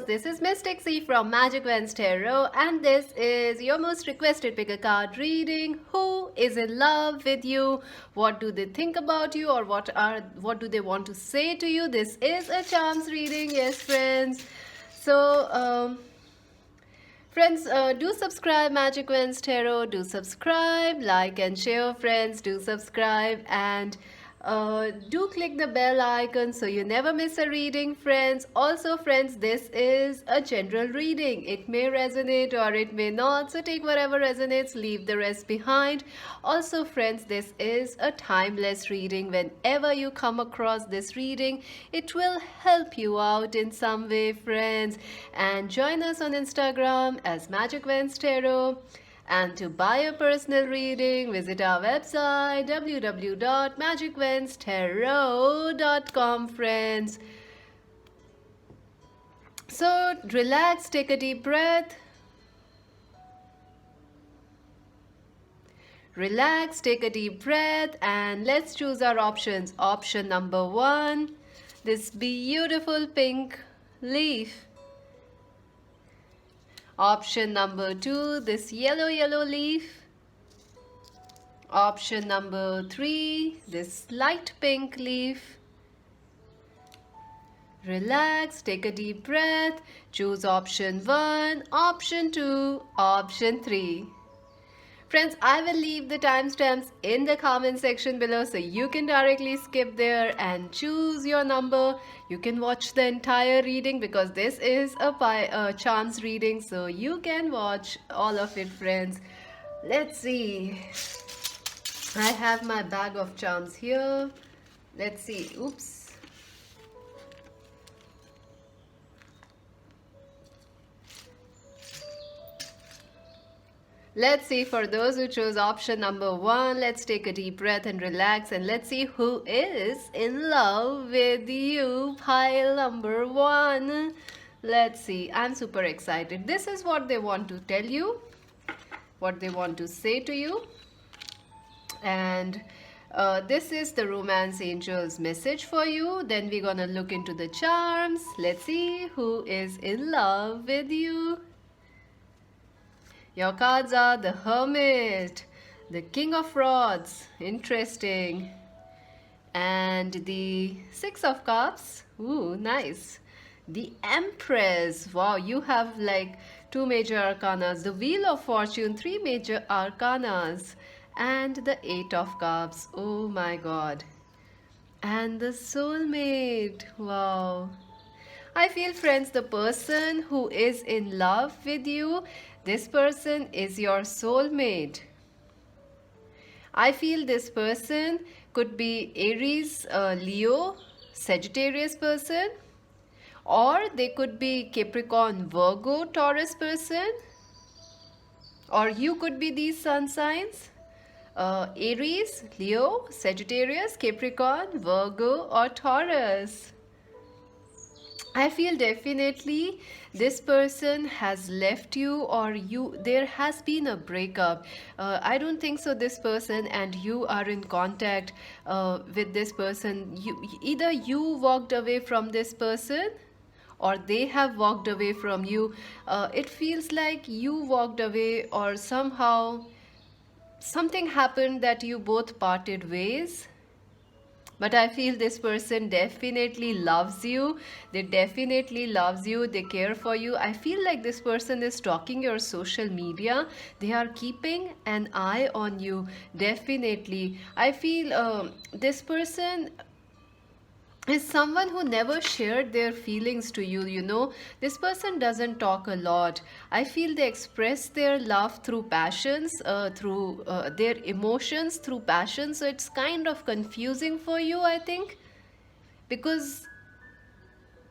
listeners, this is Mystic C from Magic Vans Tarot, and this is your most requested pick a card reading. Who is in love with you? What do they think about you, or what do they want to say to you? This is a charms reading, yes, friends. So, friends, do subscribe Magic Vans Tarot. Do subscribe, like and share, friends. Do subscribe and do click the bell icon so you never miss a reading, friends. Also, friends, this is a general reading. It may resonate or it may not, so take whatever resonates, leave the rest behind. Also, friends, this is a timeless reading. Whenever you come across this reading, it will help you out in some way, friends. And join us on Instagram as Magic Vans Tarot. And to buy a personal reading, visit our website www.magicventstarot.com, friends. So relax, take a deep breath. Relax, take a deep breath, and let's choose our options. Option number 1, this beautiful pink leaf. Option number 2, this yellow leaf. Option number 3, this light pink leaf. Relax, take a deep breath, choose option 1, option 2, option 3. Friends, I will leave the timestamps in the comment section below so you can directly skip there and choose your number. You can watch the entire reading because this is a charms reading, so you can watch all of it, friends. Let's see. I have my bag of charms here. Let's see. Oops. Let's see, for those who chose option number 1, let's take a deep breath and relax, and let's see who is in love with you. Pile number 1. Let's see. I'm super excited. This is what they want to tell you, what they want to say to you. And this is the romance angel's message for you. Then we're gonna look into the charms. Let's see who is in love with you. Your cards are the Hermit, the King of Rods, interesting, and the Six of Cups, ooh, nice. The Empress, wow, you have like 2 major arcanas. The Wheel of Fortune, 3 major arcanas, and the Eight of Cups, oh my god. And the Soulmate, wow. I feel, friends, the person who is in love with you, this person is your soulmate. I feel this person could be Aries, Leo, Sagittarius person, or they could be Capricorn, Virgo, Taurus person, or you could be these sun signs. Aries, Leo, Sagittarius, Capricorn, Virgo, or Taurus. I feel definitely this person has left you, or there has been a breakup. I don't think so this person and you are in contact with this person. Either you walked away from this person or they have walked away from you. It feels like you walked away, or somehow something happened that you both parted ways. But I feel this person definitely loves you. They definitely loves you. They care for you. I feel like this person is stalking your social media. They are keeping an eye on you. Definitely. I feel this person is someone who never shared their feelings to you. You know, this person doesn't talk a lot. I feel they express their love through passions, through their emotions through passion. So it's kind of confusing for you, I think, because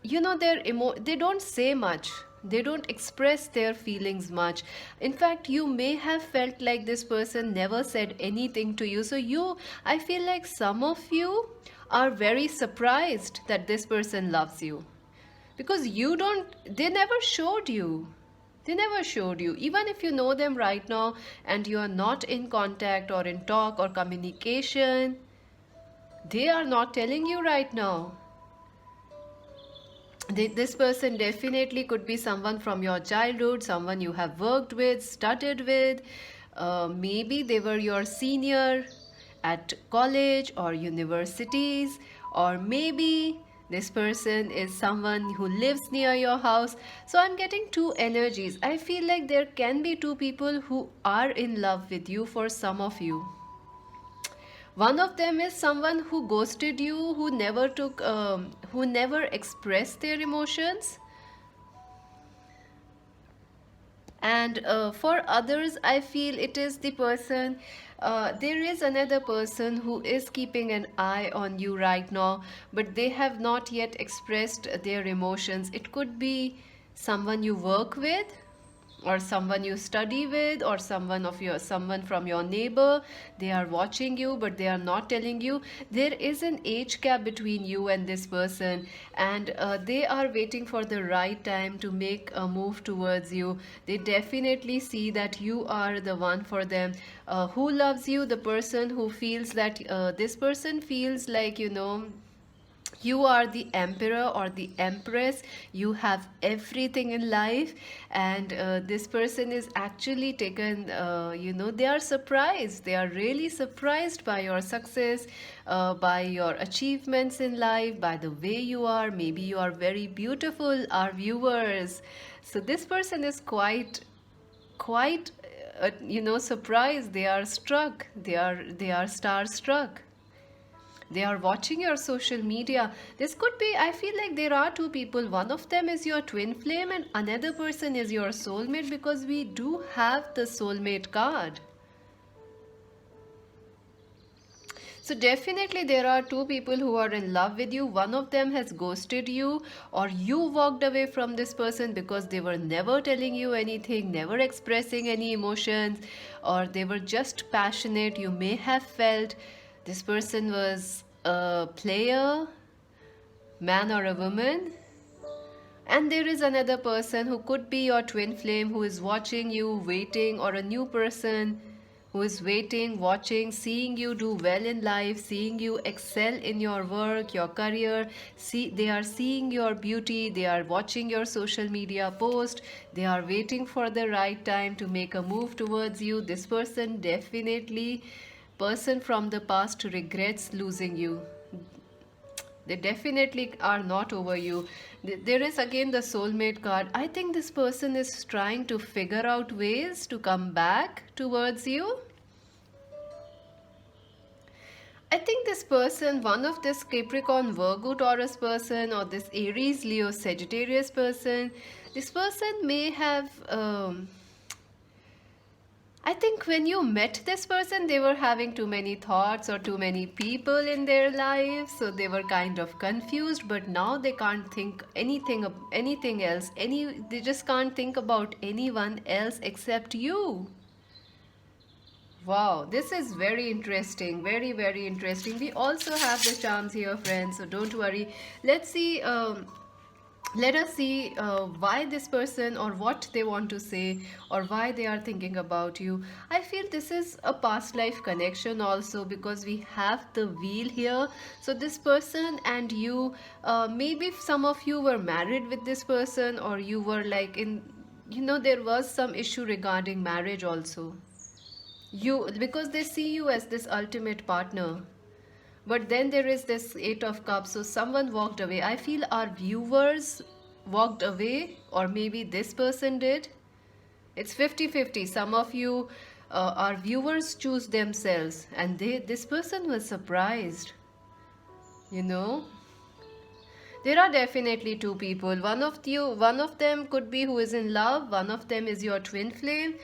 you know they don't say much, they don't express their feelings much. In fact, you may have felt like this person never said anything to you. So I feel like some of you are very surprised that this person loves you, because they never showed you. They never showed you. Even if you know them right now and you are not in contact or in talk or communication, they are not telling you right now. This person definitely could be someone from your childhood, someone you have worked with, studied with. Maybe they were your senior at college or universities, or maybe this person is someone who lives near your house. So I'm getting two energies. I feel like there can be two people who are in love with you for some of you. One of them is someone who ghosted you, who never expressed their emotions. And for others, I feel it is the person, there is another person who is keeping an eye on you right now, but they have not yet expressed their emotions. It could be someone you work with, or someone you study with, or someone from your neighbor. They are watching you but they are not telling you. There is an age gap between you and this person, and they are waiting for the right time to make a move towards you. They definitely see that you are the one for them. Who loves you? The person who feels that this person feels like, you are the emperor or the empress. You have everything in life, and this person is actually taken, they are surprised. They are really surprised by your success, by your achievements in life, by the way you are. Maybe you are very beautiful, our viewers. So this person is quite surprised. They are struck. They are starstruck. They are watching your social media. This could be, I feel like there are two people. One of them is your twin flame and another person is your soulmate, because we do have the soulmate card. So definitely there are two people who are in love with you. One of them has ghosted you, or you walked away from this person because they were never telling you anything, never expressing any emotions, or they were just passionate. You may have felt this person was a player, man or a woman. And there is another person who could be your twin flame, who is watching you, waiting, or a new person who is waiting, watching, seeing you do well in life, seeing you excel in your work, your career. They are seeing your beauty, they are watching your social media post, they are waiting for the right time to make a move towards you. This person definitely, person from the past regrets losing you. They definitely are not over you. There is again the soulmate card. I think this person is trying to figure out ways to come back towards you. I think this person, one of this Capricorn, Virgo, Taurus person, or this Aries, Leo, Sagittarius person, this person may have I think when you met this person, they were having too many thoughts or too many people in their lives, so they were kind of confused. But now they can't think anything else. They just can't think about anyone else except you. Wow, this is very interesting, very very interesting. We also have the charms here, friends. So don't worry. Let's see. Let us see why this person, or what they want to say, or why they are thinking about you. I feel this is a past life connection also, because we have the wheel here. So this person and you, maybe some of you were married with this person, or you were like in, there was some issue regarding marriage also. Because they see you as this ultimate partner. But then there is this Eight of Cups. So someone walked away. I feel our viewers walked away, or maybe this person did. It's 50-50. Some of you, our viewers choose themselves, and this person was surprised. You know, there are definitely two people. One of them could be who is in love. One of them is your twin flame.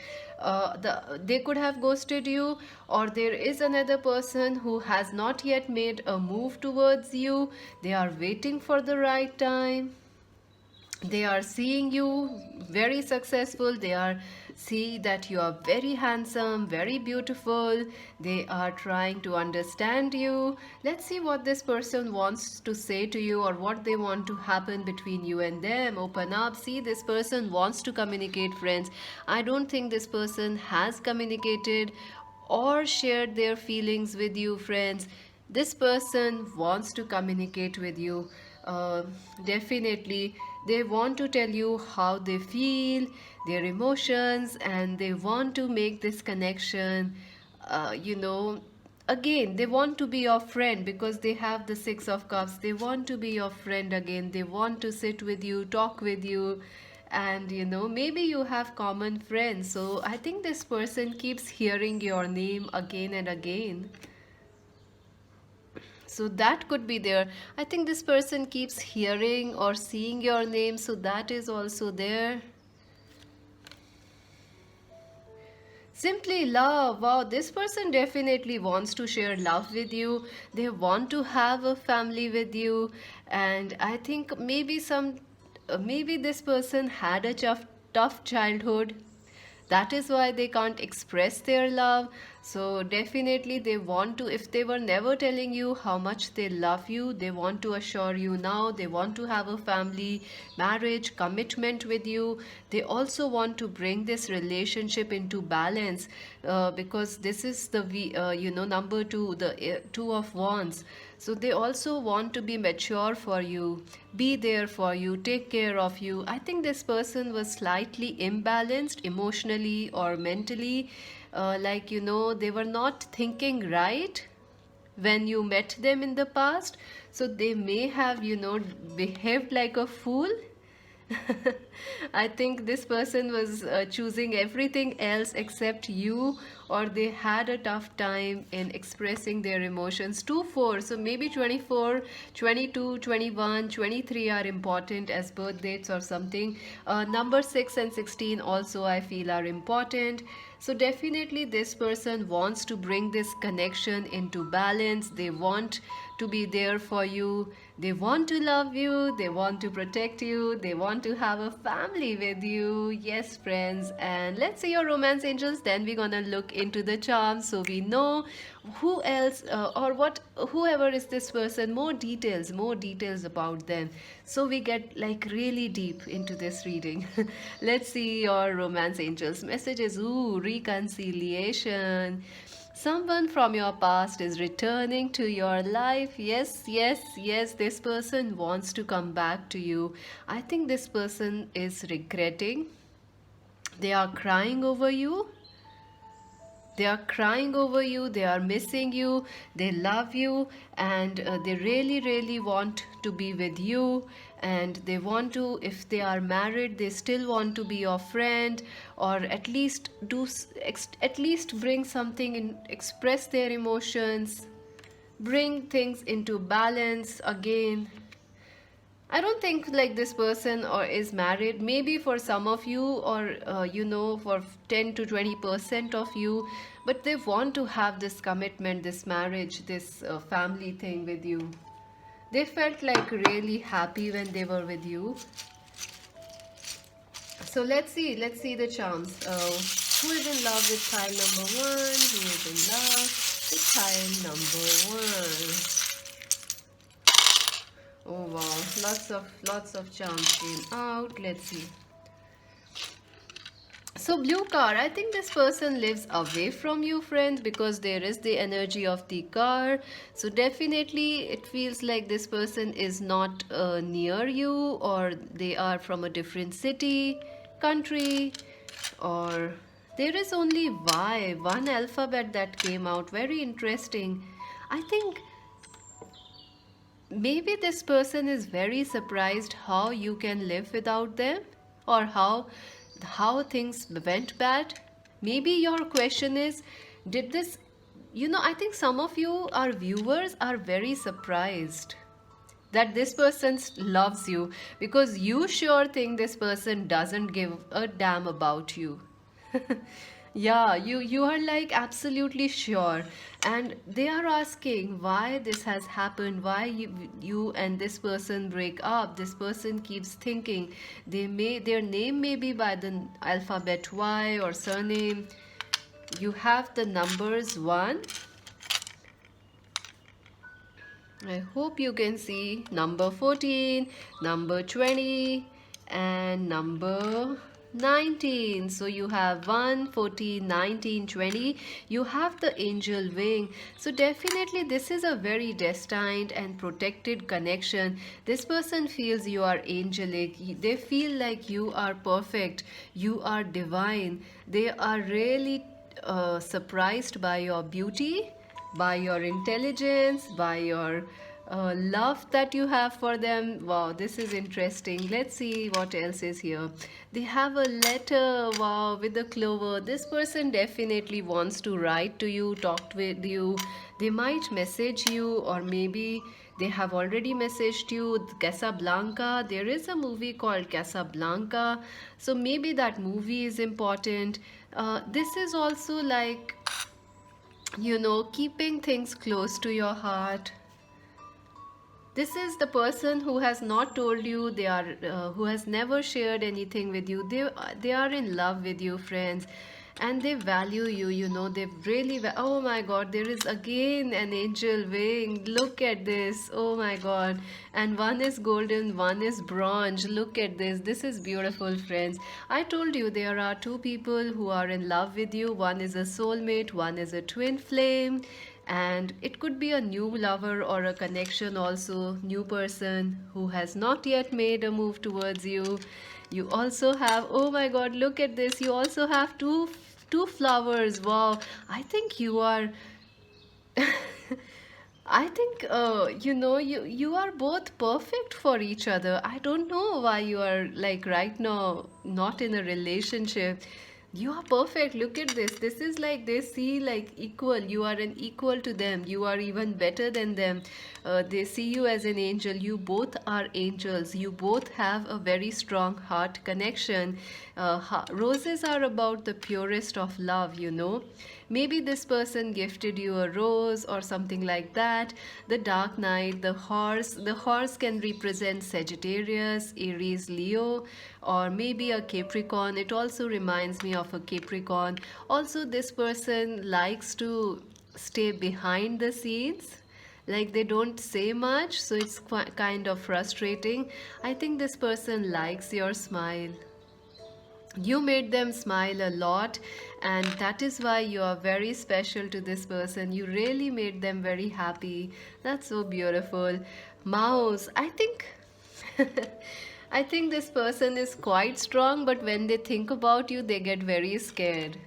They could have ghosted you, or there is another person who has not yet made a move towards you. They are waiting for the right time. They are seeing you very successful. They are see that you are very handsome, very beautiful. They are trying to understand you. Let's see what this person wants to say to you, or what they want to happen between you and them. Open up. See, this person wants to communicate, friends. I don't think this person has communicated or shared their feelings with you, friends. This person wants to communicate with you. uh, definitely they want to tell you how they feel, their emotions, and they want to make this connection. Again, they want to be your friend because they have the Six of Cups. They want to be your friend again. They want to sit with you, talk with you, and maybe you have common friends. So I think this person keeps hearing your name again and again. So that could be there. I think this person keeps hearing or seeing your name, so that is also there. Simply love. Wow, this person definitely wants to share love with you. They want to have a family with you, and I think maybe this person had a tough childhood. That is why they can't express their love. So definitely they want to, if they were never telling you how much they love you, they want to assure you now. They want to have a family, marriage, commitment with you. They also want to bring this relationship into balance, because this is the number two, the two of wands. So they also want to be mature for you, be there for you, take care of you. I think this person was slightly imbalanced emotionally or mentally, like they were not thinking right when you met them in the past. So they may have behaved like a fool. I think this person was choosing everything else except you, or they had a tough time in expressing their emotions. 2 4, so maybe 24, 22, 21, 23 are important as birth dates or something. Number 6 and 16 also I feel are important. So definitely this person wants to bring this connection into balance. They want to be there for you. They want to love you. They want to protect you. They want to have a family with you. Yes, friends. And let's see your romance angels. Then we're gonna look into the charms so we know who else or what, whoever is this person, more details about them, so we get like really deep into this reading. Let's see your romance angels messages. Ooh, reconciliation. Someone from your past is returning to your life. Yes, yes, yes. This person wants to come back to you. I think this person is regretting. They are crying over you. They are crying over you, they are missing you, they love you, and they really, really want to be with you. And they want to, if they are married, they still want to be your friend, or at least at least bring something in, express their emotions, bring things into balance again. I don't think like this person or is married. Maybe for some of you, or for 10 to 20% of you, but they want to have this commitment, this marriage, this family thing with you. They felt like really happy when they were with you. So let's see the charms. Who is in love with pile number one? Who is in love with pile number one? Oh wow, lots of charms came out. Let's see. So blue car, I think this person lives away from you, friends, because there is the energy of the car. So definitely it feels like this person is not near you, or they are from a different city, country, or there is only Y, one alphabet that came out. Very interesting. I think maybe this person is very surprised how you can live without them, or how things went bad. Maybe your question is, did this, I think some of you, our viewers, are very surprised that this person loves you, because you sure think this person doesn't give a damn about you. Yeah, you are like absolutely sure, and they are asking why this has happened, why you and this person break up. This person keeps thinking their name may be by the alphabet Y or surname. You have the numbers 1. I hope you can see number 14, number 20, and number 19. So you have 1, 14, 19, 20. You have the angel wing. So definitely this is a very destined and protected connection. This person feels you are angelic. They feel like you are perfect. You are divine. They are really surprised by your beauty, by your intelligence, by your love that you have for them. Wow, this is interesting. Let's see what else is here. They have a letter, wow, with the clover. This person definitely wants to write to you, talk with you. They might message you, or maybe they have already messaged you. Casablanca, there is a movie called Casablanca, so maybe that movie is important. This is also like, keeping things close to your heart. This is the person who has not told you, they are who has never shared anything with you. They are in love with you, friends, and they value you. They really oh my God, there is again an angel wing. Look at this. Oh my God. And one is golden, one is bronze. Look at this. This is beautiful, friends. I told you there are two people who are in love with you. One is a soulmate, one is a twin flame, and it could be a new lover or a connection, also new person who has not yet made a move towards you. You also have, oh my God, look at this, you also have two flowers. Wow, I think you are I think you are both perfect for each other. I don't know why you are like right now not in a relationship. You are perfect. Look at this. This is like they see like equal. You are an equal to them. You are even better than them. They see you as an angel. You both are angels. You both have a very strong heart connection. Roses are about the purest of love. Maybe this person gifted you a rose or something like that. The dark knight, the horse. The horse can represent Sagittarius, Aries, Leo, or maybe a Capricorn. It also reminds me of a Capricorn. Also, this person likes to stay behind the scenes. Like they don't say much, so it's kind of frustrating. I think this person likes your smile. You made them smile a lot, and that is why you are very special to this person. You really made them very happy. That's so beautiful. Mouse, I think I think this person is quite strong, but when they think about you, they get very scared.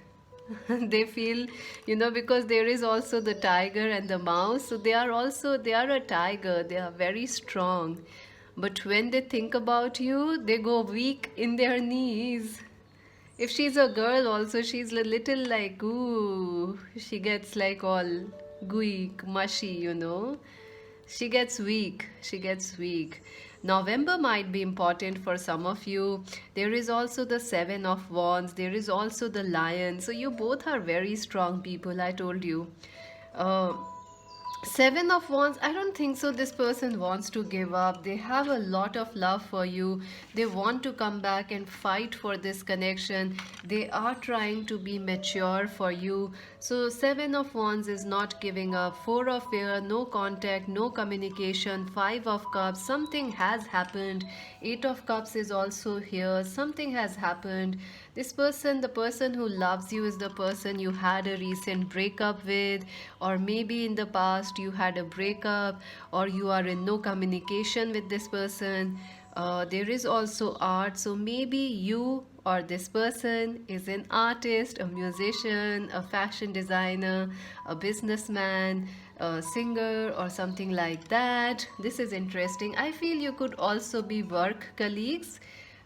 They feel, because there is also the tiger and the mouse, so they are a tiger. They are very strong, but when they think about you, they go weak in their knees. If she's a girl also, she's a little like, ooh, she gets like all gooey, mushy. She gets weak. She gets weak. November might be important for some of you. There is also the Seven of Wands. There is also the Lion. So you both are very strong people, I told you. Uh, Seven of Wands, I don't think so. This person wants to give up. They have a lot of love for you. They want to come back and fight for this connection. They are trying to be mature for you. So, Seven of Wands is not giving up. Four of Air, no contact, no communication. Five of Cups, something has happened. Eight of Cups is also here. Something has happened. This person, the person who loves you, is the person you had a recent breakup with, or maybe in the past you had a breakup, or you are in no communication with this person. There is also art, so maybe you or this person is an artist, a musician, a fashion designer, a businessman, a singer, or something like that. This is interesting. I feel you could also be work colleagues.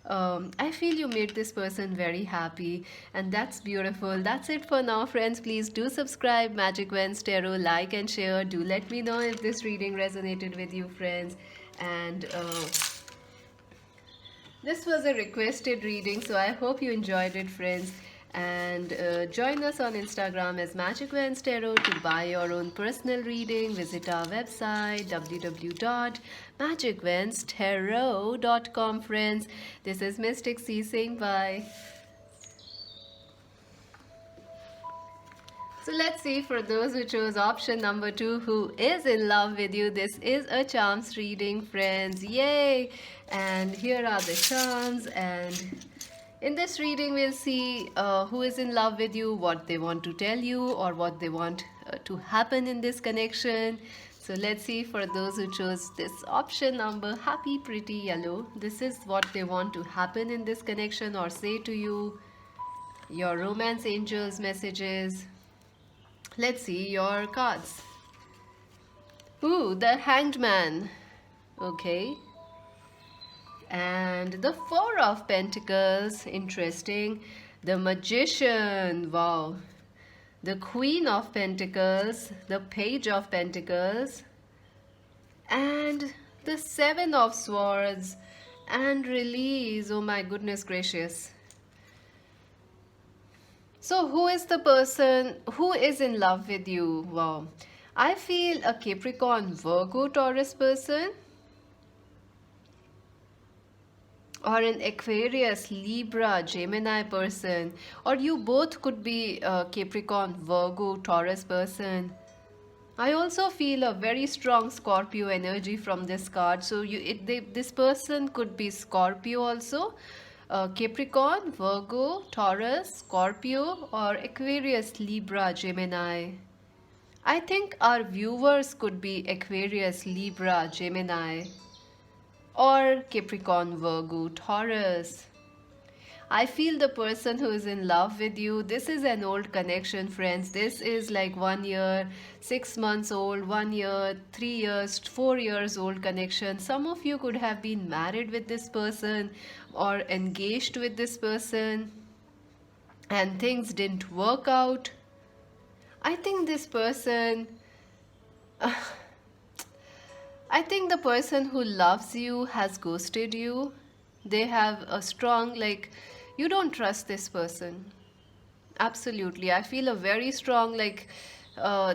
I feel you made this person very happy, and that's beautiful. That's it for now, friends. Please do subscribe Magic Vans Tarot, like and share. Do let me know if this reading resonated with you, friends. And this was a requested reading, so I hope you enjoyed it, friends. And join us on Instagram as Magic Vans Tarot to buy your own personal reading. Visit our website www.magicvanstarot.com, friends. This is Mystic C saying bye. So let's see, for those who chose option number 2, who is in love with you, this is a charms reading, friends. Yay! And here are the charms, and In this reading, we'll see who is in love with you, what they want to tell you, or what they want to happen in this connection. So let's see, for those who chose this option number, happy pretty yellow, this is what they want to happen in this connection or say to you. Your romance angels messages. Let's see your cards. Ooh, the Hanged Man. Okay. And the Four of Pentacles. Interesting. The Magician. Wow. The Queen of Pentacles. The Page of Pentacles. And the Seven of Swords. And Release. Oh my goodness gracious. So who is the person who is in love with you? Wow. I feel a Capricorn, Virgo, Taurus person, or an Aquarius, Libra, Gemini person, or you both could be a Capricorn, Virgo, Taurus person. I also feel a very strong Scorpio energy from this card. So this person could be Scorpio also. Capricorn, Virgo, Taurus, Scorpio, or Aquarius, Libra, Gemini. I think our viewers could be Aquarius, Libra, Gemini, or Capricorn, Virgo, Taurus. I feel the person who is in love with you, this is an old connection, friends. This is like 1 year, 6 months old, 1 year, 3 years, 4 years old connection. Some of you could have been married with this person or engaged with this person and things didn't work out. I think this person, I think the person who loves you has ghosted you. They have a strong, like, you don't trust this person. Absolutely. I feel a very strong, like,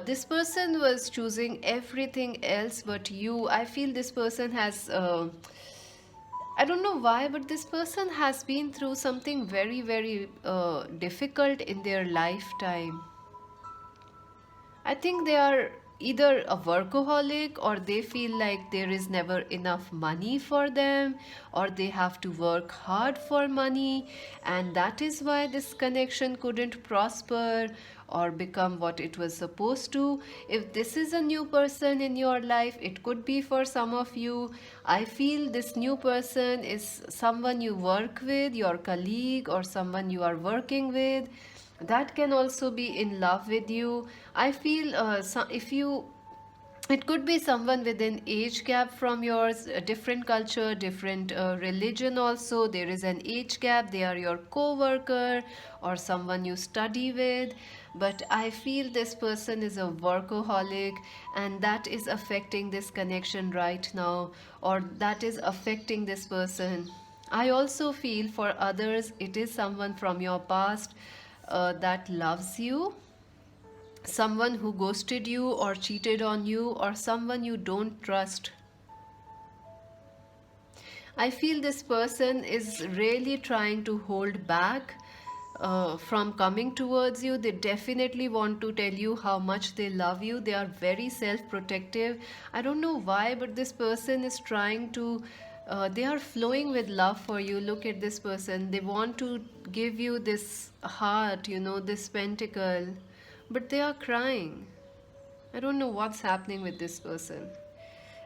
this person was choosing everything else but you. I feel this person has, I don't know why, but this person has been through something very, very difficult in their lifetime. I think they are either a workaholic, or they feel like there is never enough money for them, or they have to work hard for money, and that is why this connection couldn't prosper or become what it was supposed to. If this is a new person in your life, it could be for some of you. I feel this new person is someone you work with, your colleague, or someone you are working with. That can also be in love with you. I feel it could be someone with an age gap from yours, a different culture, different religion also. There is an age gap. They are your co-worker or someone you study with. But I feel this person is a workaholic, and that is affecting this connection right now, or that is affecting this person. I also feel for others, it is someone from your past that loves you, someone who ghosted you or cheated on you, or someone you don't trust. I feel this person is really trying to hold back from coming towards you. They definitely want to tell you how much they love you. They are very self-protective. I don't know why, but this person is trying to they are flowing with love for you. Look at this person. They want to give you this heart, this pentacle, but they are crying. I don't know what's happening with this person.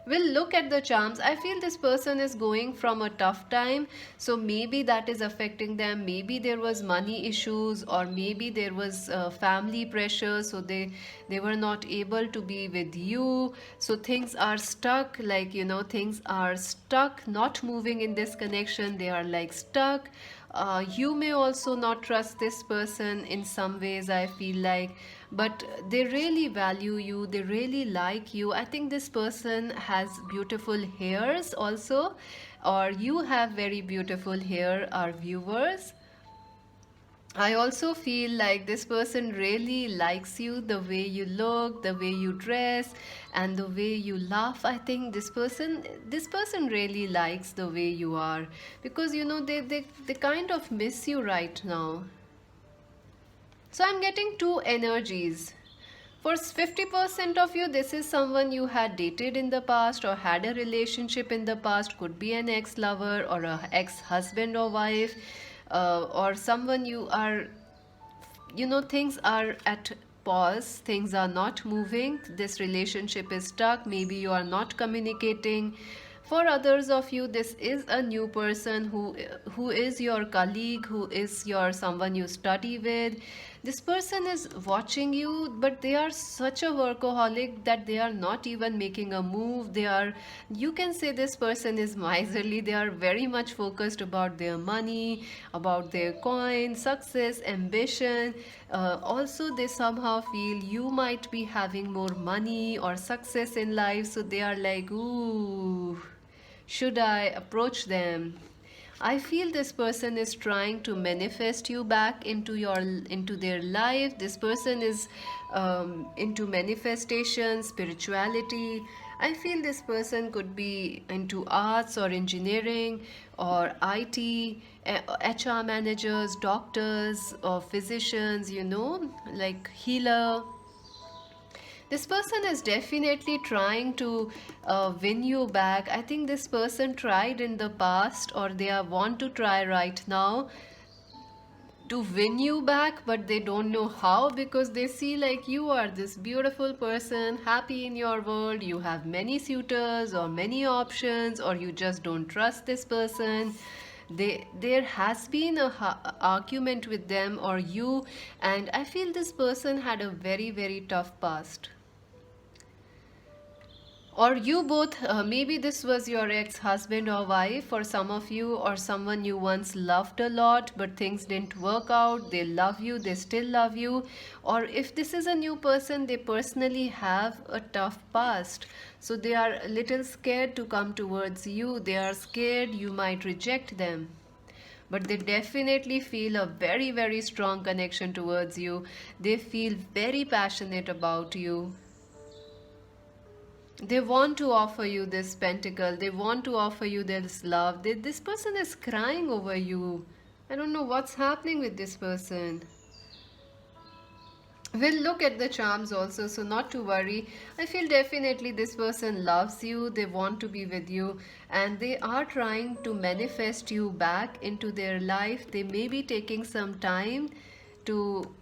We'll look at the charms. I feel this person is going from a tough time, so maybe that is affecting them. Maybe there was money issues, or maybe there was family pressure, so they were not able to be with you. So things are stuck, like, things are stuck, not moving in this connection. They are like stuck. You may also not trust this person in some ways, I feel like, but they really value you, they really like you. I think this person has beautiful hairs also, or you have very beautiful hair, our viewers. I also feel like this person really likes you, the way you look, the way you dress, and the way you laugh. I think this person really likes the way you are, because they kind of miss you right now. So I'm getting two energies. For 50% of you, this is someone you had dated in the past or had a relationship in the past. Could be an ex-lover or an ex-husband or wife. or someone you are, things are at pause, things are not moving, this relationship is stuck, maybe you are not communicating. For others of you, this is a new person who is your colleague, who is your someone you study with. This person is watching you, but they are such a workaholic that they are not even making a move. They are, you can say this person is miserly. They are very much focused about their money, about their coin, success, ambition. Also, they somehow feel you might be having more money or success in life, so they are like, ooh, should I approach them? I feel this person is trying to manifest you back into their life. This person is into manifestation, spirituality. I feel this person could be into arts or engineering or IT, HR managers, doctors or physicians, like healer. This person is definitely trying to win you back. I think this person tried in the past, or they want to try right now to win you back, but they don't know how, because they see like you are this beautiful person, happy in your world, you have many suitors or many options, or you just don't trust this person. There has been a argument with them or you, and I feel this person had a very, very tough past. Or you both, maybe this was your ex husband or wife, or some of you, or someone you once loved a lot, but things didn't work out. They love you, they still love you. Or if this is a new person, they personally have a tough past. So they are a little scared to come towards you. They are scared you might reject them. But they definitely feel a very, very strong connection towards you. They feel very passionate about you. They want to offer you this pentacle, they want to offer you this love. This person is crying over you. I don't know what's happening with this person. We'll look at the charms also, so not to worry. I feel definitely this person loves you, they want to be with you, and they are trying to manifest you back into their life. They may be taking some time to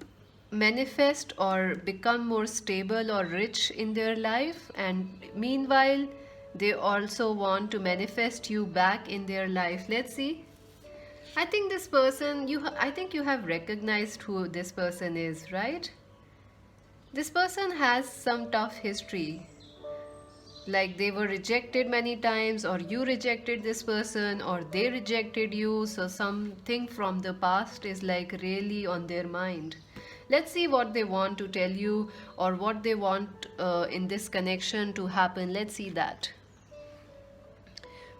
manifest or become more stable or rich in their life, and meanwhile they also want to manifest you back in their life. Let's see. I think this person, I think you have recognized who this person is, right? This person has some tough history, like they were rejected many times, or you rejected this person, or they rejected you. So something from the past is like really on their mind. Let's see what they want to tell you, or what they want in this connection to happen. Let's see that.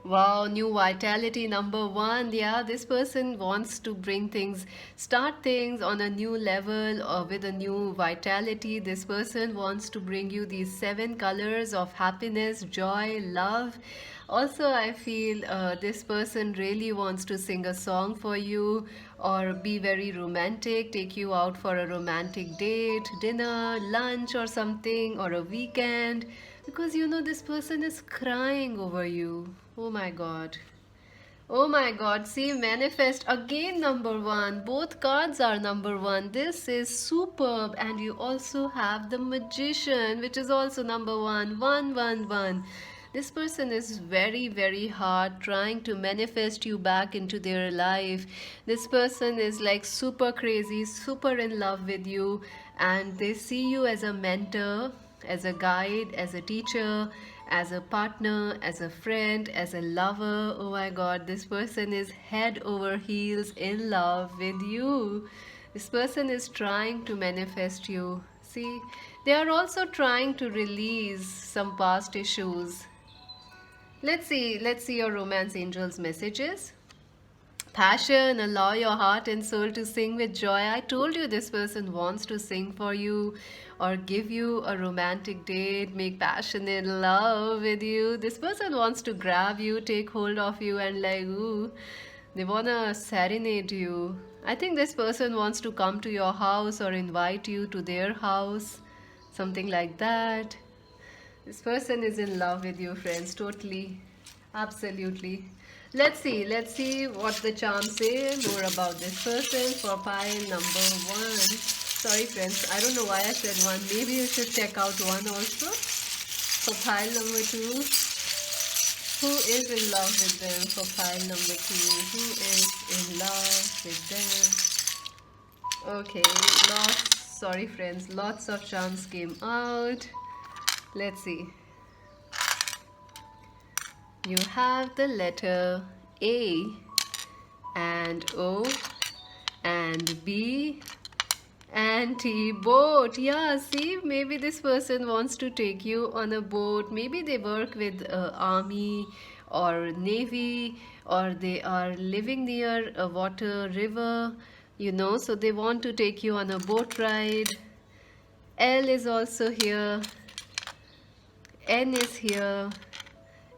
Wow, new vitality number one. Yeah, this person wants to bring things, start things on a new level or with a new vitality. This person wants to bring you these 7 colors of happiness, joy, love. Also, I feel this person really wants to sing a song for you, or be very romantic, take you out for a romantic date, dinner, lunch, or something, or a weekend, because this person is crying over you. Oh my god. Oh my god, see, manifest again number one. Both cards are number one. This is superb. And you also have the magician, which is also number one. One, one, one. This person is very, very hard trying to manifest you back into their life. This person is like super crazy, super in love with you, and they see you as a mentor, as a guide, as a teacher, as a partner, as a friend, as a lover. Oh my god, this person is head over heels in love with you. This person is trying to manifest you. See, they are also trying to release some past issues. Let's see your romance angel's messages. Passion, allow your heart and soul to sing with joy. I told you this person wants to sing for you, or give you a romantic date, make passionate love with you. This person wants to grab you, take hold of you, and like, ooh, they wanna serenade you. I think this person wants to come to your house or invite you to their house, something like that. This person is in love with you, friends, totally. Absolutely. Let's see what the charms say more about this person for pile number one. Sorry, friends, I don't know why I said one. Maybe you should check out one also. For pile number two, who is in love with them? For pile number two, who is in love with them? Okay, sorry, friends, lots of charms came out. Let's see. You have the letter A and O and B and T. Boat. Yeah, see, maybe this person wants to take you on a boat. Maybe they work with army or navy, or they are living near a water river, so they want to take you on a boat ride. L is also here, N is here,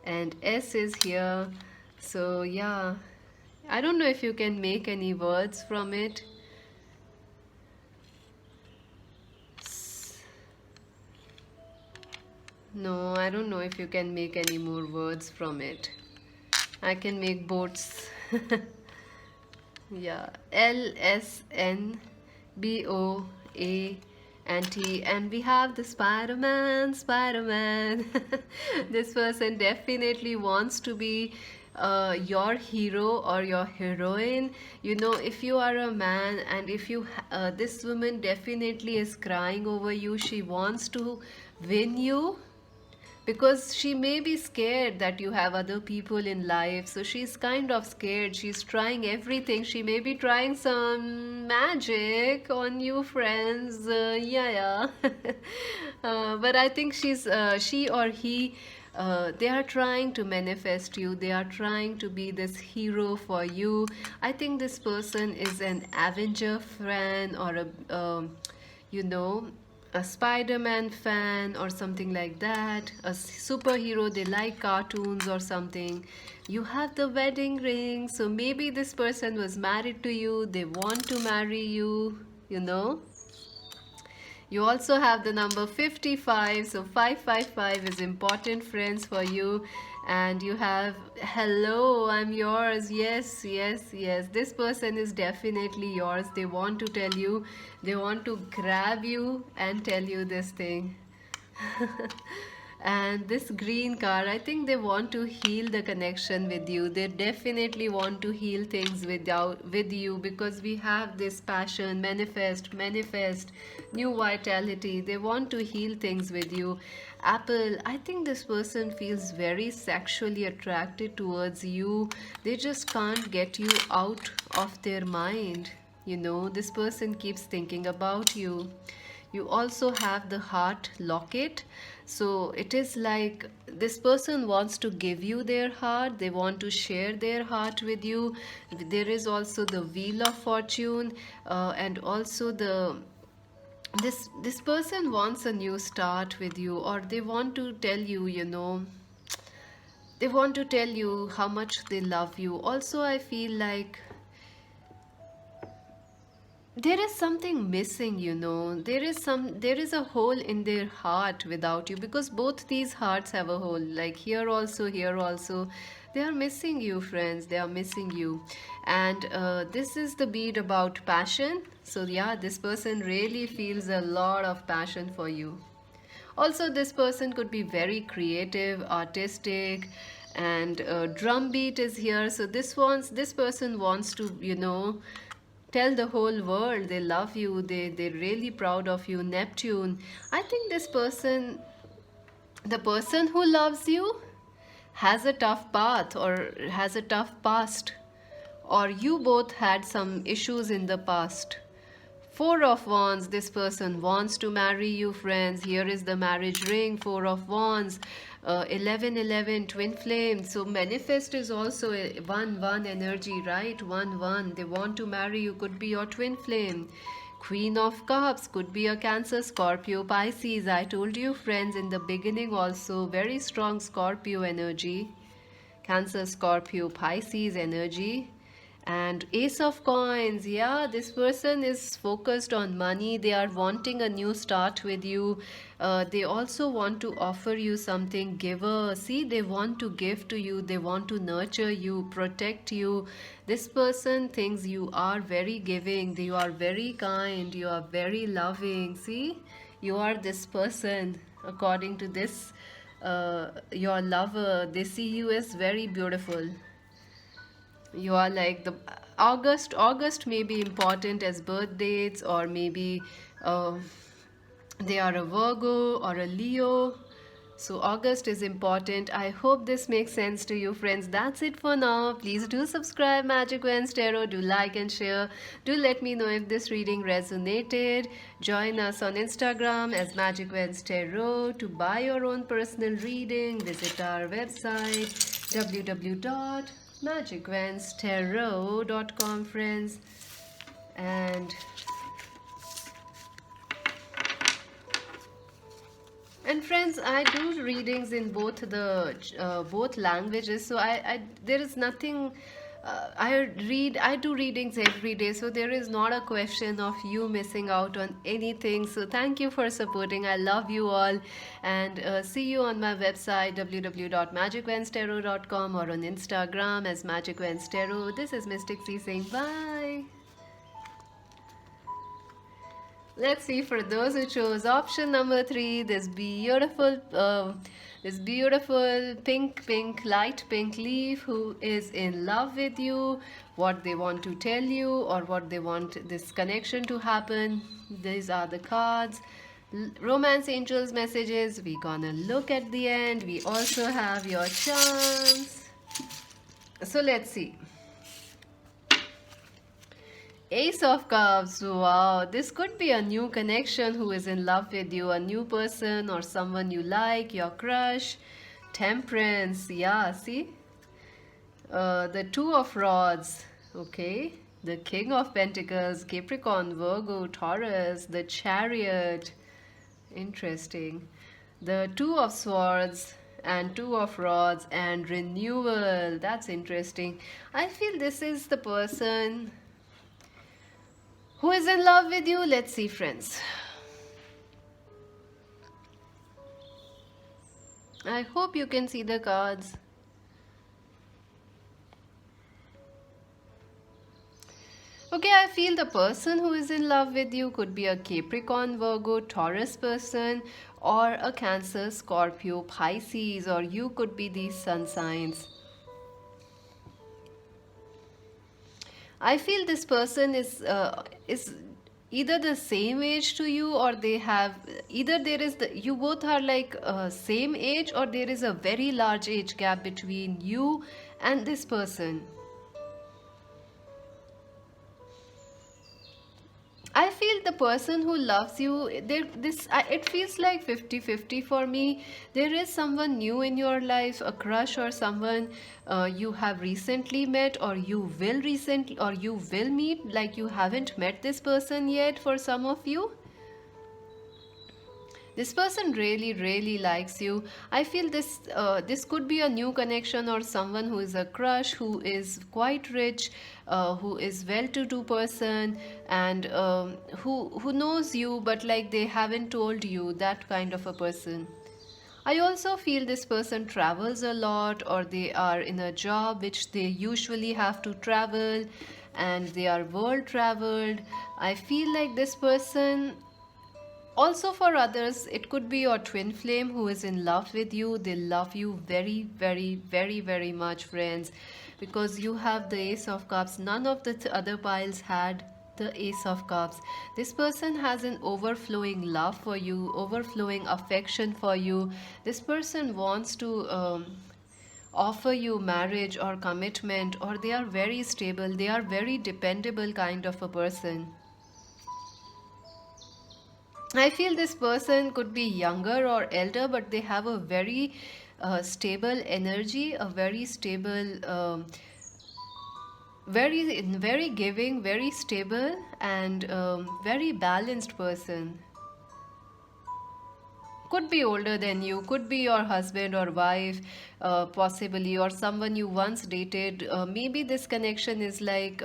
and S is here. So yeah, I don't know if you can make any words from it. No, I don't know if you can make any more words from it. I can make boats. Yeah, L S N B O A and T, and we have the Spider-Man. This person definitely wants to be your hero or your heroine. If you are a man, and if this woman definitely is crying over you. She wants to win you, because she may be scared that you have other people in life. So she's kind of scared. She's trying everything. She may be trying some magic on you, friends. Yeah. But I think she or he, they are trying to manifest you. They are trying to be this hero for you. I think this person is an Avenger fan, or you know a Spider-Man fan or something like that, a superhero. They like cartoons or something. You have the wedding ring, so maybe this person was married to you. They want to marry you. You also have the number 55, so 555 is important, friends, for you. And you have, hello, I'm yours. Yes. This person is definitely yours. They want to tell you, they want to grab you and tell you this thing. And this green car, I think they want to heal the connection with you. They definitely want to heal things with you, because we have this passion, manifest, new vitality. They want to heal things with you. Apple, I think this person feels very sexually attracted towards you. They just can't get you out of their mind. This person keeps thinking about you. You also have the heart locket. So it is like this person wants to give you their heart. They want to share their heart with you. There is also the wheel of fortune, and also this person wants a new start with you, or they want to tell you, they want to tell you how much they love you. Also, I feel like there is something missing. There is a hole in their heart without you, because both these hearts have a hole, like here also, here also. They are missing you, friends. They are missing you. And this is the bead about passion. So yeah, this person really feels a lot of passion for you. Also, this person could be very creative, artistic, and drum beat is here. So this person wants to tell the whole world they love you. They're really proud of you. Neptune, I think this person, the person who loves you, has a tough path or has a tough past, or you both had some issues in the past. Four of Wands, this person wants to marry you, friends. Here is the marriage ring, Four of Wands, 1111, twin flame. So manifest is also a 1-1 energy, right? 1-1. They want to marry you, could be your twin flame. Queen of Cups could be a Cancer, Scorpio, Pisces. I told you, friends, in the beginning also, very strong Scorpio energy. Cancer, Scorpio, Pisces energy. And Ace of Coins, yeah, this person is focused on money. They are wanting a new start with you. They also want to offer you something. Giver, see, they want to give to you. They want to nurture you, protect you. This person thinks you are very giving. You are very kind. You are very loving. See, you are this person. According to this, your lover, they see you as very beautiful. You are like the August may be important as birth dates, or maybe uh, they are a Virgo or a Leo. So August is important. I hope this makes sense to you, friends. That's it for now. Please do subscribe Magic Vans Tarot. Do like and share. Do let me know if this reading resonated. Join us on Instagram as Magic Vans Tarot. To buy your own personal reading, visit our website www.magicvanstarot.com, friends. And friends, I do readings in both languages, so I there is nothing. I do readings every day, so there is not a question of you missing out on anything. So thank you for supporting. I love you all, and see you on my website www.magicvanstarot.com or on Instagram as Magic Vans Tarot. This is Mystic C saying bye. Let's see, for those who chose option number 3, this beautiful light pink leaf who is in love with you, what they want to tell you or what they want this connection to happen. These are the cards. Romance angels messages. We gonna look at the end. We also have your charms. So let's see. Ace of Cups, wow, this could be a new connection who is in love with you, a new person or someone you like, your crush. Temperance, yeah, see? The Two of Rods, okay. The King of Pentacles, Capricorn, Virgo, Taurus, the Chariot, interesting. The Two of Swords and Two of Rods and Renewal, that's interesting. I feel this is the person who is in love with you. Let's see, friends. I hope you can see the cards. Okay, I feel the person who is in love with you could be a Capricorn, Virgo, Taurus person, or a Cancer, Scorpio, Pisces, or you could be these sun signs. I feel this person is either the same age to you, or they have either there is you both are like same age, or there is a very large age gap between you and this person. I feel the person who loves you, it feels like 50-50 for me. There is someone new in your life, a crush or someone you have recently met, or you will meet, like you haven't met this person yet for some of you. This person really likes you. I feel this could be a new connection, or someone who is a crush, who is quite rich, who is well-to-do person, and who knows you, but like they haven't told you, that kind of a person. I also feel this person travels a lot, or they are in a job which they usually have to travel, and they are world traveled. I feel like this person, also for others, it could be your twin flame who is in love with you. They love you very much, friends, because you have the Ace of Cups. None of the other piles had the Ace of Cups. This person has an overflowing love for you, overflowing affection for you. This person wants to offer you marriage or commitment, or they are very stable. They are very dependable kind of a person. I feel this person could be younger or elder, but they have a very stable energy, a very stable, very giving, very stable, and very balanced person. could be older than you, could be your husband or wife, possibly, or someone you once dated. Maybe this connection is like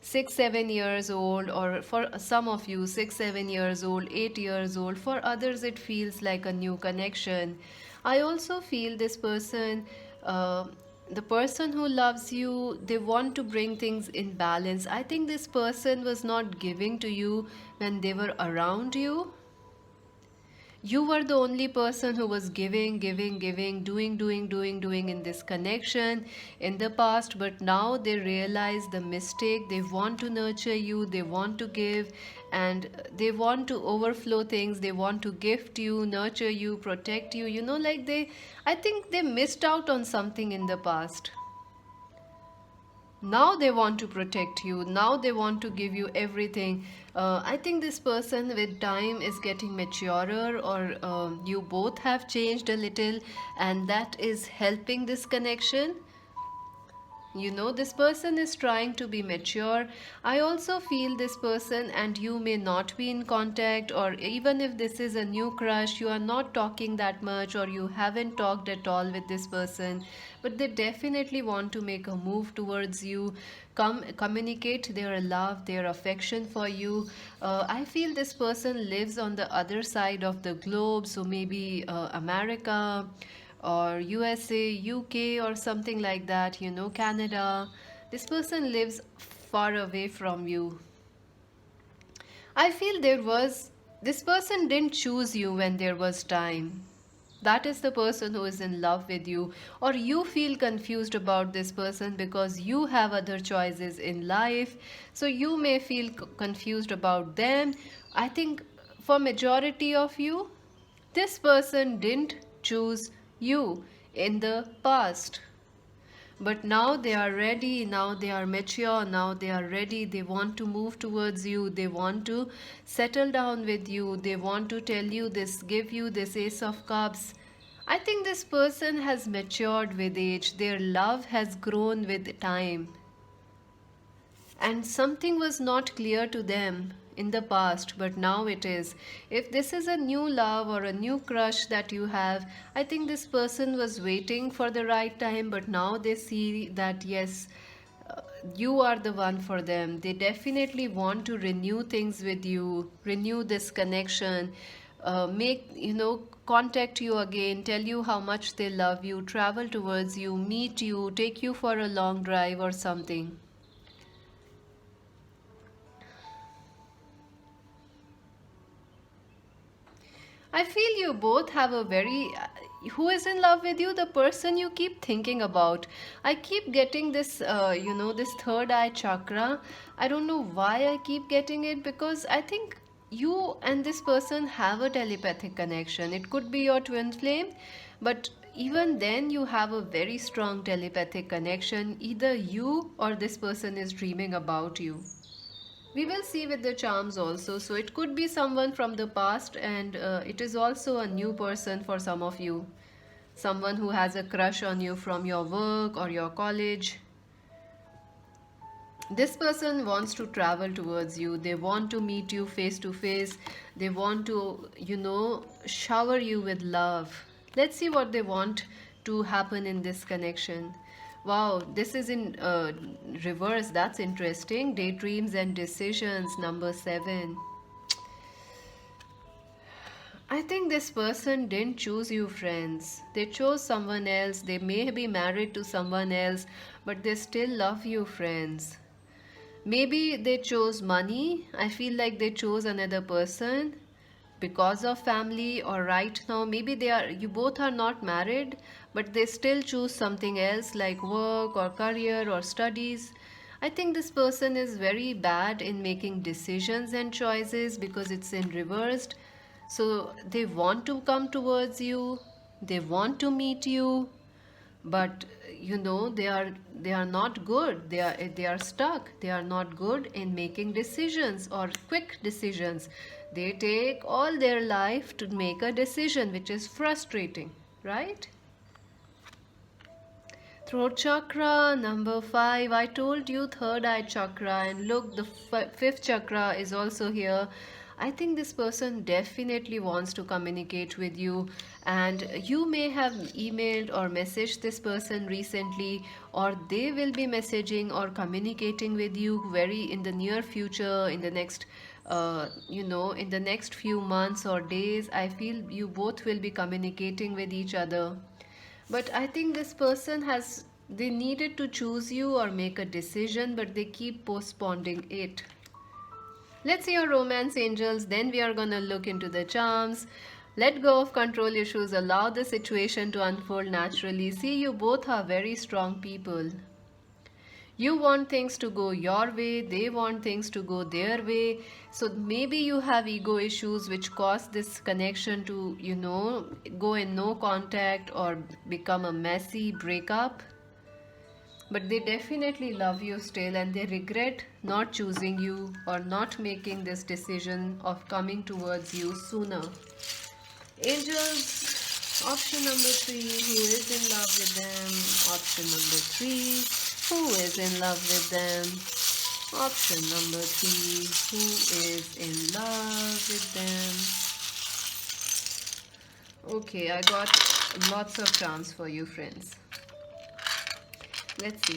6 7 years old, or for some of you 6 7 years old, 8 years old. For others it feels like a new connection. I also feel this person, uh, the person who loves you, they want to bring things in balance. I think this person was not giving to you when they were around you. You were the only person who was giving, giving, giving, doing in this connection in the past. But now they realize the mistake. They want to nurture you, they want to give, and they want to overflow things. They want to gift you, nurture you, protect you. Like I think they missed out on something in the past. Now they want to protect you, now they want to give you everything. I think this person with time is getting maturer, or you both have changed a little, and that is helping this connection. This person is trying to be mature. I also feel this person and you may not be in contact, or even if this is a new crush, you are not talking that much, or you haven't talked at all with this person, but they definitely want to make a move towards you, communicate their love, their affection for you. I feel this person lives on the other side of the globe, so maybe America or USA, UK, or something like that, Canada. This person lives far away from you. I feel this person didn't choose you when there was time. That is the person who is in love with you, or you feel confused about this person because you have other choices in life. So you may feel confused about them. I think for majority of you, this person didn't choose you in the past. But now they are ready, now they are mature, now they are ready. They want to move towards you, they want to settle down with you, they want to tell you this, give you this Ace of Cups. I think this person has matured with age, their love has grown with time, and something was not clear to them in the past, but now it is. If this is a new love or a new crush that you have, I think this person was waiting for the right time, but now they see that yes, you are the one for them. They definitely want to renew things with you, renew this connection, make, contact you again, tell you how much they love you, travel towards you, meet you, take you for a long drive or something. I feel you both have a very. Who is in love with you? The person you keep thinking about. I keep getting this, this third eye chakra. I don't know why I keep getting it, because I think you and this person have a telepathic connection. It could be your twin flame, but even then, you have a very strong telepathic connection. Either you or this person is dreaming about you. We will see with the charms also. So it could be someone from the past, and it is also a new person for some of you. Someone who has a crush on you from your work or your college. This person wants to travel towards you. They want to meet you face to face. They want to, shower you with love. Let's see what they want to happen in this connection. Wow, this is in reverse. That's interesting. Daydreams and decisions, number 7. I think this person didn't choose you, friends. They chose someone else. They may be married to someone else, but they still love you, friends. Maybe they chose money. I feel like they chose another person because of family, or right now maybe you both are not married, but they still choose something else like work or career or studies. I think this person is very bad in making decisions and choices because it's in reversed. So they want to come towards you, they want to meet you, but they are not good. They are stuck. They are not good in making decisions or quick decisions. They take all their life to make a decision, which is frustrating, right? Throat chakra, number 5. I told you third eye chakra, and look, the fifth chakra is also here. I think this person definitely wants to communicate with you, and you may have emailed or messaged this person recently, or they will be messaging or communicating with you very in the near future, in the next in the next few months or days. I feel you both will be communicating with each other. But I think this person has, they needed to choose you or make a decision, but they keep postponing it. Let's see your romance angels, then we are gonna look into the charms. Let go of control issues, allow the situation to unfold naturally. See, you both are very strong people. You want things to go your way, they want things to go their way. So maybe you have ego issues which cause this connection to, go in no contact or become a messy breakup. But they definitely love you still, and they regret not choosing you or not making this decision of coming towards you sooner. Angels, option number 3, who is in love with them? Option number 3, who is in love with them? Option number 3, who is in love with them? Okay, I got lots of charms for you, friends. Let's see.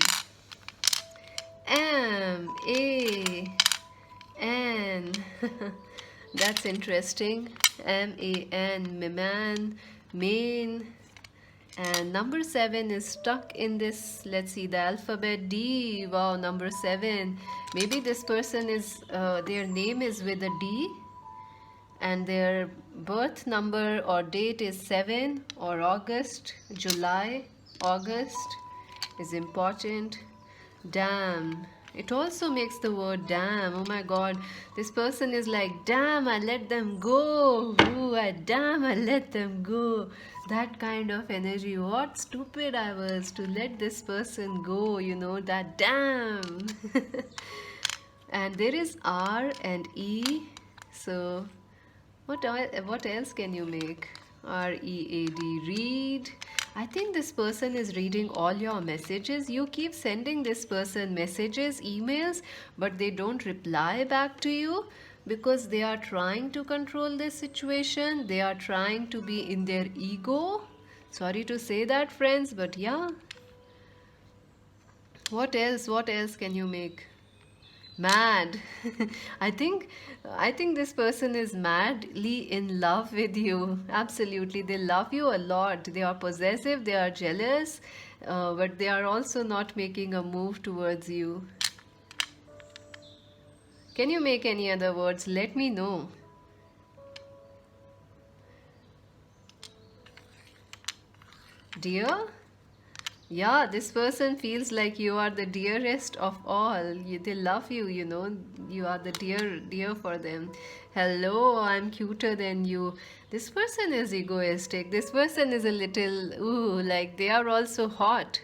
M-A-N. That's interesting. M-A-N, man, main. And number 7 is stuck in this, let's see, the alphabet D. Wow, number 7. Maybe this person is, their name is with a D, and their birth number or date is 7 or August, July, August is important. Damn. It also makes the word damn. Oh my god. This person is like, damn, I let them go. Ooh, damn, I let them go. That kind of energy. What stupid I was to let this person go, that damn. And there is R and E. So what else can you make? R-E-A-D, read. I think this person is reading all your messages. You keep sending this person messages, emails, but they don't reply back to you because they are trying to control this situation. They are trying to be in their ego. Sorry to say that, friends, but yeah. What else? What else can you make? Mad. i think I think this person is madly in love with you. Absolutely, they love you a lot. They are possessive, they are jealous, but they are also not making a move towards you. Can you make any other words? Let me know. Dear. Yeah, this person feels like you are the dearest of all. They love you, you are the dear for them. Hello, I'm cuter than you. This person is egoistic. This person is a little, ooh, like they are also hot.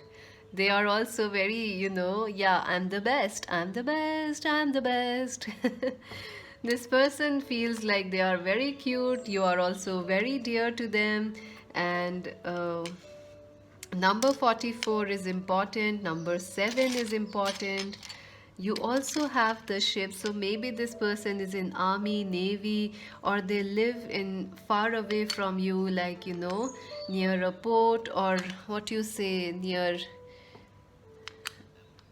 They are also very, yeah, I'm the best, I'm the best, I'm the best. This person feels like they are very cute. You are also very dear to them. And, number 44 is important. Number 7 is important. You also have the ship. So maybe this person is in army, navy, or they live in far away from you, like, near a port, or what you say, near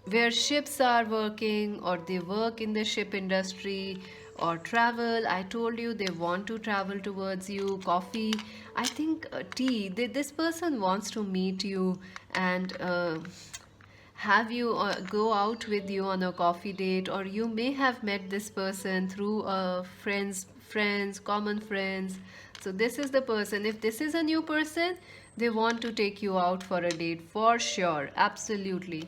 where ships are working, or they work in the ship industry, or travel. I told you they want to travel towards you. Coffee, I think, tea. This person wants to meet you and have you go out with you on a coffee date, or you may have met this person through common friends. So this is the person. If this is a new person, they want to take you out for a date for sure. Absolutely.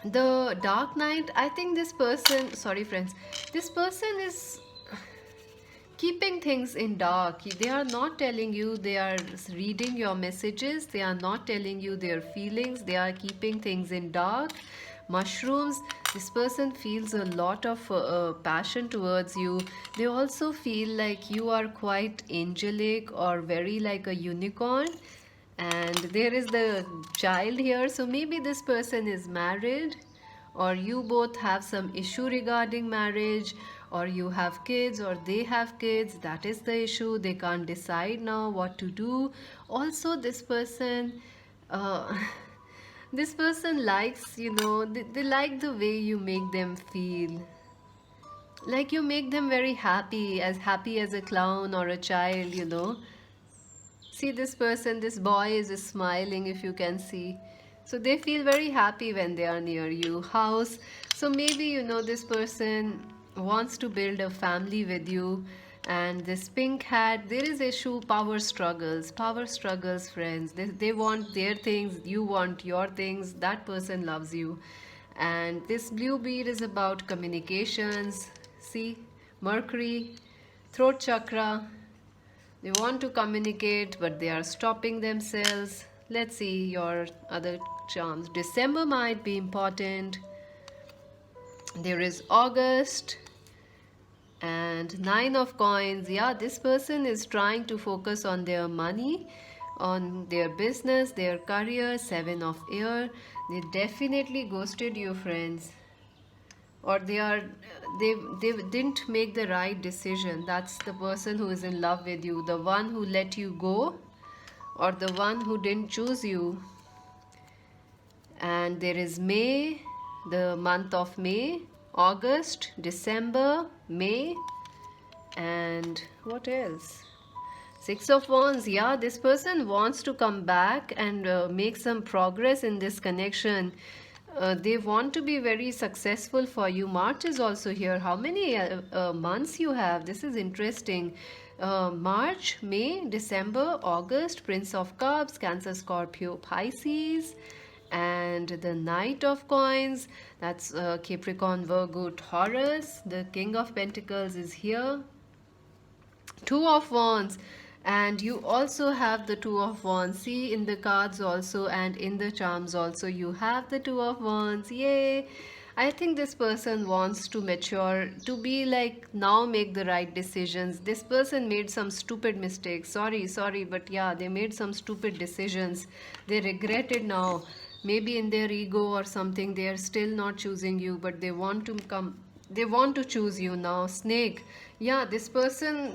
The Dark Knight, I think this person, sorry friends, this person is keeping things in dark. They are not telling you, they are reading your messages, they are not telling you their feelings, they are keeping things in dark. Mushrooms, this person feels a lot of passion towards you. They also feel like you are quite angelic or very like a unicorn. And there is the child here, so maybe this person is married, or you both have some issue regarding marriage, or you have kids or they have kids. That is the issue. They can't decide now what to do. Also, this person uh, this person likes, they like the way you make them feel. Like you make them very happy as a clown or a child. See, this person, this boy is smiling, if you can see. So they feel very happy when they are near you. House. So maybe, this person wants to build a family with you. And this pink hat, there is issue, power struggles, friends. They want their things, you want your things. That person loves you. And this blue bead is about communications. See, Mercury, throat chakra. They want to communicate, but they are stopping themselves. Let's see your other charms. December might be important. There is August and Nine of Coins. Yeah, this person is trying to focus on their money, on their business, their career. Seven of Air. They definitely ghosted you, friends, or they didn't make the right decision. That's the person who is in love with you, the one who let you go, or the one who didn't choose you. And there is May, the month of May, August, December, May, and what else? Six of Wands. Yeah, this person wants to come back and make some progress in this connection. They want to be very successful for you. March is also here. How many months you have? This is interesting. March, May, December, August, Prince of Cups, Cancer, Scorpio, Pisces, and the Knight of Coins. That's Capricorn, Virgo, Taurus. The King of Pentacles is here. Two of Wands, and you also have the Two of Wands. See, in the cards also and in the charms also you have the Two of Wands. Yay! I think this person wants to mature, to be like now make the right decisions. This person made some stupid mistakes. Sorry, but yeah, they made some stupid decisions. They regret it now. Maybe in their ego or something, they are still not choosing you, but they want to choose you now. Snake. Yeah, this person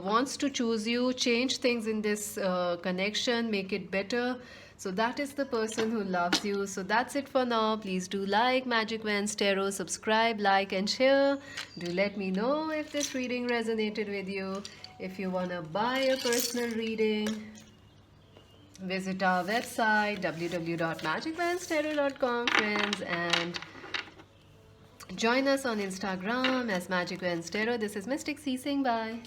wants to choose you, change things in this connection, make it better. So that is the person who loves you. So that's it for now. Please do like Magic Vans Tarot, subscribe, like and share. Do let me know if this reading resonated with you. If you want to buy a personal reading, visit our website www.magicvanstarot.com, friends, and join us on Instagram as Magic Vans Tarot. This is Mystic C saying bye.